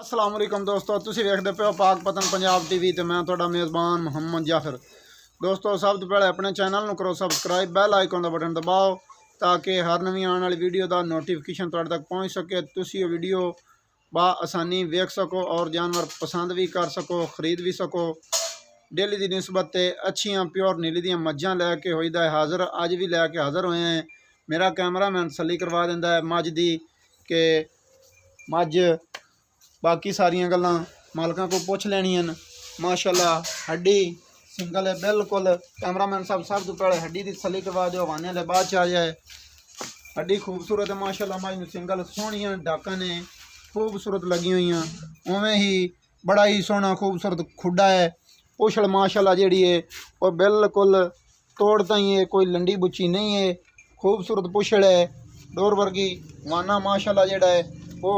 अस्सलाम वालेकुम दोस्तों, तुसीं वेखदे पे हो पाक पतन पंजाब टीवी ते मैं तुहाडा मेज़बान मुहम्मद जाफर। दोस्तों सब तो पहले अपने चैनल नूं करो सबसक्राइब, बैल आइकन दा बटन दबाओ ताकि हर नवीं आने वाली वीडियो का नोटिफिकेशन तुहाडे तक पहुँच सके। तुसीं वो वीडियो बा आसानी वेख सको और जानवर पसंद भी कर सको, खरीद भी सको। डेली की निस्बत ते अच्छियाँ प्योर नीली दियाँ मज्झां लैके होईदा है हाज़र। अज भी लैके हाज़र होए हैं। मेरा कैमरामैन तसल्ली करवा दिंदा है मझ दी कि मझ बाकी सारिया गल्लां मालकां को पुछ लैनियां न। माशाअल्लाह हड्डी सिंगल है बिल्कुल। कैमरामैन साहब सब तो पहले हड्डी की तसल्ली करवा दो, हवाने वाले बाद च आ जाए। हड्डी खूबसूरत है माशाअल्लाह, मझ नूं सिंगल सोहणियां डाकां ने खूबसूरत लगी हुई। उवें ही बड़ा ही सोहना खूबसूरत खुड्डा है। पुछड़ माशाअल्लाह जिहड़ी है वो बिल्कुल तोड़ ताई है, कोई लंडी बुच्ची नहीं है। खूबसूरत पुछड़ है, डोर वर्गी वाना माशाअल्लाह जिहड़ा है वो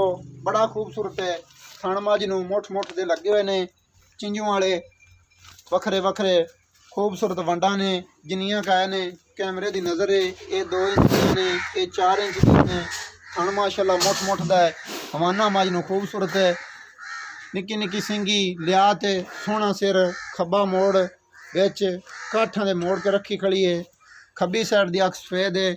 बड़ा खूबसूरत है। थण मझ नूं मुठ मुठ दे लगे हुए ने, चिंजू वाले वखरे वखरे खूबसूरत वंडा ने जिन्नियां काया ने। कैमरे की नज़र है ये 2 इंच दी ने, ये 4 इंच दी ने। थण माशाअल्लाह मुठ मुठ दा है, हवाना मझ नूं खूबसूरत है। निक्की निक्की सिंगी लियात है, सोहना सिर, खब्बा मोड़ विच काठां दे मोड़ के रखी खड़ी है। खब्बी साइड दी अख सफेद है,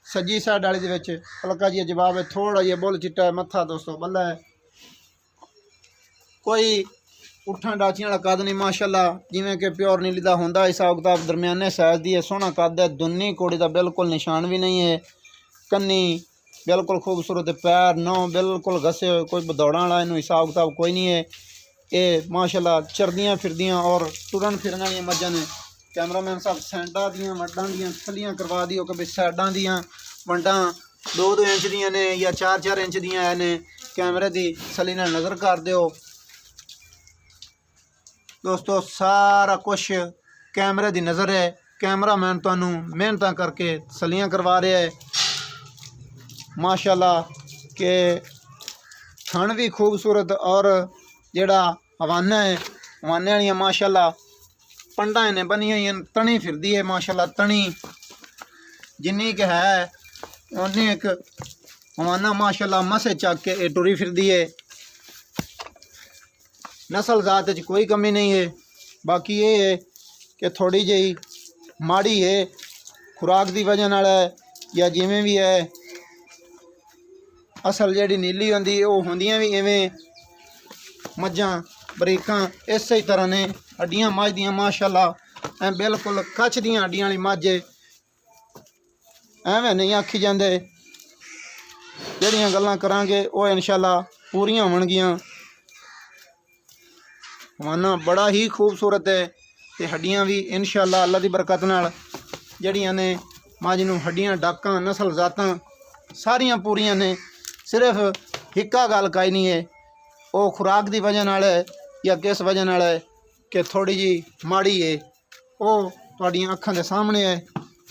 सज्जी साइड वाली दे विच हल्का जिहा जवाब है, थोड़ा जिहा बुल चिट्टा है। मत्था दोस्तों बल्ला है, कोई उठा डाचियां वाला कद नहीं माशाअल्लाह, जिवें कि प्योर नीली दा हुंदा। हिसाब किताब दरमियाने साइज दी है, सोहना कद है। दुन्नी कोड़ी दा बिल्कुल निशान भी नहीं है। कन्नी बिल्कुल खूबसूरत है, पैर नौ बिल्कुल घसे हुए, कोई बदौड़ा वाला इनू हिसाब किताब कोई नहीं है। ये माशाअल्लाह चरदियाँ फिरदियाँ और टुरन फिरन वाली मज्झां ने। कैमरामैन साहब सैंडा दियां वंडां दियां थल्लियां करवा दिओ कि साइडां दियां वंडां 2-2 इंच दियां ने या 4-4 इंच दियां ने। कैमरे की सली नाल नज़र कर दिओ दोस्तों, सारा कुछ कैमरे की नज़र है। कैमरामैन तुहानू मेहनत करके तसलियां करवा रहा है माशाअल्लाह के। थण भी खूबसूरत और जिहड़ा हवाना है, हवाने वालियां माशाअल्लाह पंडा ने बनी हुई हैं। तनी फिरदी है माशाअल्लाह, तनी जिन्नी कि है उन्नी एक हवाना माशाअल्लाह मसे चक के ये टुरी फिरदी है। नस्ल जात च कोई कमी नहीं है। बाकी ये है कि थोड़ी जी माड़ी है खुराक की वजह नाल है या जिमें भी है। असल जी नीली होंदी वो होंदियां भी इवें मज्झां बरीकां इस ही तरह ने। हड्डियां मझ दियां माशाअल्लाह बिल्कुल कच्छ दियां हड्डियां वाली मझ एवें नहीं आखी जाते। जिहड़ियां गल्लां करांगे वो इंशाअल्लाह पूरियां होणगियां। हवाना बड़ा ही खूबसूरत है ते हड्डियां भी इंशाअल्लाह अल्लाह की बरकत नाल जिहड़ियां ने मझ नूं हड्डियां डाकां नस्ल जातां सारियां पूरियां ने। सिर्फ हिक्का गल काई नहीं है, वो खुराक की वजह नाल है या किस वजह नाल है कि थोड़ी जी माड़ी है। वो तुहाडीआं अखां दे सामने है,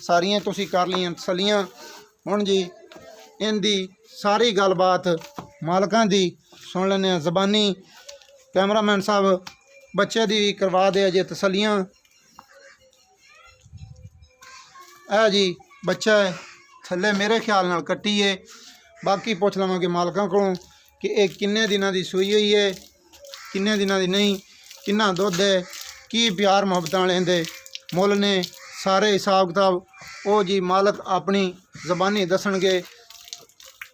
सारियां तुसीं कर लियां तसलियां। हुण जी इनदी सारी गलबात मालकां दी सुन लैने ज़बानी। कैमरामैन साहब बच्चे दी करवा दे जे तसलियां। है जी बच्चा है थल्ले मेरे ख्याल नाल कट्टी है। बाकी पुछ लवांगे मालकां कोलों कि यह किन्ने दिनां दी सूई हुई है, किन्ने दिनां दी नहीं, किन्ना दुध है, की प्यार मुहब्बत लेंदे मुल ने। सारे हिसाब किताब वो जी मालक अपनी ज़बानी दसणगे।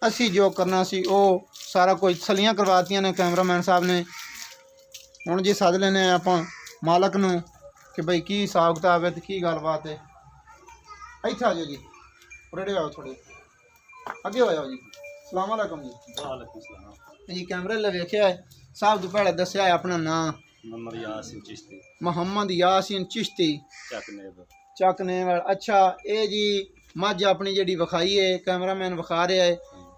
असी जो करना सी वो सारा कुछ तसलियां करवातियां ने कैमरामैन साहब ने। हुण जी सद लेने आपां मालक नूं कि बई की हिसाब किताब है तो की गलबात है। इत्थे आ जाओ जी, उरेड़े आओ, थोड़े अगे हो जाओ जी। सलाम अलैकुम जी। वालेकुम सलाम जी कैमरे ले वेख्या है साहब तो पहले दस्या है अपना नाम। मोहम्मद यासीन चिश्ती मोहम्मद यासीन चिश्ती चकने वाला। अच्छा ये जी मझ अपनी जी विखाई है कैमरामैन विखा रहा है,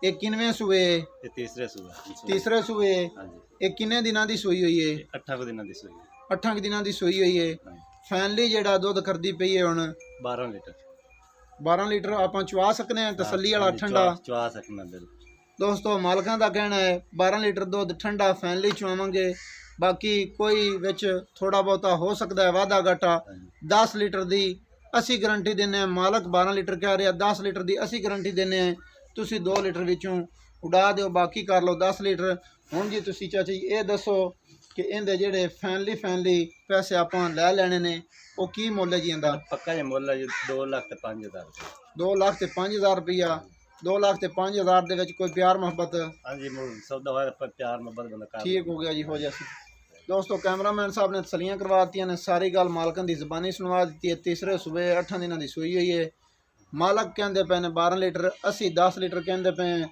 ये किनवें सूए? ये तीसरे सूए। ये किन्ने दिनां दी सूई हुई है? 8 दिनां दी सूई। 8 दिनां दी सूई हुई है। फैनली जिहड़ा दुध करदी पई है हुण 12 लीटर। 12 लीटर आपां चवा सकने हैं तसल्ली वाला ठंडा? चवा सकना बिल्कुल। दोस्तों मालकां दा कहना है 12 लीटर दुध ठंडा फैनली चवावांगे। बाकी कोई विच थोड़ा बहुता हो सकता है वाधा घाटा। 10 लीटर दी असी गारंटी देने हैं। मालक 12 लीटर कह रहा, 10 लीटर की असी गारंटी देने हैं। तुसी 2 लीटर विचों उड़ा दो, बाकी कर लो 10 लीटर। ਹੁਣ ਜੀ ਤੁਸੀਂ ਚਾਚਾ ਜੀ ਇਹ ਦੱਸੋ ਕਿ ਇਹਦੇ ਜਿਹੜੇ ਫੈਨਲੀ ਪੈਸੇ ਆਪਾਂ ਲੈ ਲੈਣੇ ਨੇ ਉਹ ਕੀ ਮੁੱਲ ਹੈ ਜੀ ਇਹਦਾ? ਪੱਕਾ ਜੇ ਮੁੱਲ ਹੈ ਜੀ 2 ਲੱਖ ਤੇ 5,000 ਰੁਪਏ। 2 ਲੱਖ ਤੇ 5,000 ਰੁਪਈਆ। 2 ਲੱਖ ਤੇ 5,000 ਦੇ ਵਿੱਚ ਕੋਈ ਪਿਆਰ ਮੁਹੱਬਤ? ਹਾਂਜੀ ਸੌਦਾ ਹੋਇਆ ਤਾਂ ਪਿਆਰ ਮੁਹੱਬਤ ਬੰਦਾ ਕਰ ਠੀਕ ਹੋ ਗਿਆ ਜੀ, ਹੋ ਜਾਸੀ। ਦੋਸਤੋ ਕੈਮਰਾਮੈਨ ਸਾਹਿਬ ਨੇ ਤਸਲੀਆਂ ਕਰਵਾ ਦਿੱਤੀਆਂ ਨੇ, ਸਾਰੀ ਗੱਲ ਮਾਲਕਾਂ ਦੀ ਜ਼ਬਾਨੀ ਸੁਣਵਾ ਦਿੱਤੀ ਹੈ। ਤੀਸਰੇ ਸੂਬੇ 8 ਦਿਨਾਂ ਦੀ ਸੂਈ ਹੋਈ ਹੈ। ਮਾਲਕ ਕਹਿੰਦੇ ਪਏ ਨੇ 12 ਲੀਟਰ, ਅਸੀਂ 10 ਲੀਟਰ ਕਹਿੰਦੇ ਪਏ,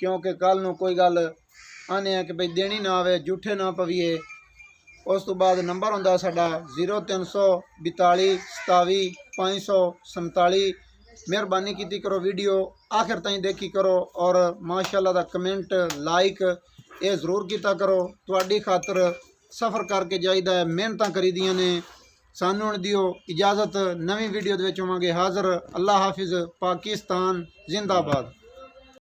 ਕਿਉਂਕਿ ਕੱਲ ਨੂੰ ਕੋਈ ਗੱਲ ਆਨੇ ਆ ਕਿ ਬਈ ਦੇਣੀ ਨਾ ਆਵੇ, ਝੂਠੇ ਨਾ ਪਵੀਏ। ਉਸ ਤੋਂ ਬਾਅਦ ਨੰਬਰ ਹੁੰਦਾ ਸਾਡਾ 0342 27 547। ਮਿਹਰਬਾਨੀ ਕੀਤੀ ਕਰੋ, ਵੀਡੀਓ ਆਖਿਰ ਤਾਈਂ ਦੇਖੀ ਕਰੋ ਔਰ ਮਾਸ਼ਾਅੱਲਾ ਦਾ ਕਮੈਂਟ ਲਾਈਕ ਇਹ ਜ਼ਰੂਰ ਕੀਤਾ ਕਰੋ। ਤੁਹਾਡੀ ਖਾਤਰ ਸਫ਼ਰ ਕਰਕੇ ਜਾਈਦਾ ਹੈ, ਮਿਹਨਤਾਂ ਕਰੀਦੀਆਂ ਨੇ। ਸਾਨੂੰ ਹੁਣ ਦਿਓ ਇਜਾਜ਼ਤ, ਨਵੀਂ ਵੀਡੀਓ ਦੇ ਵਿੱਚ ਹੋਵਾਂਗੇ ਹਾਜ਼ਰ। ਅੱਲਾ ਹਾਫਿਜ਼, ਪਾਕਿਸਤਾਨ ਜ਼ਿੰਦਾਬਾਦ।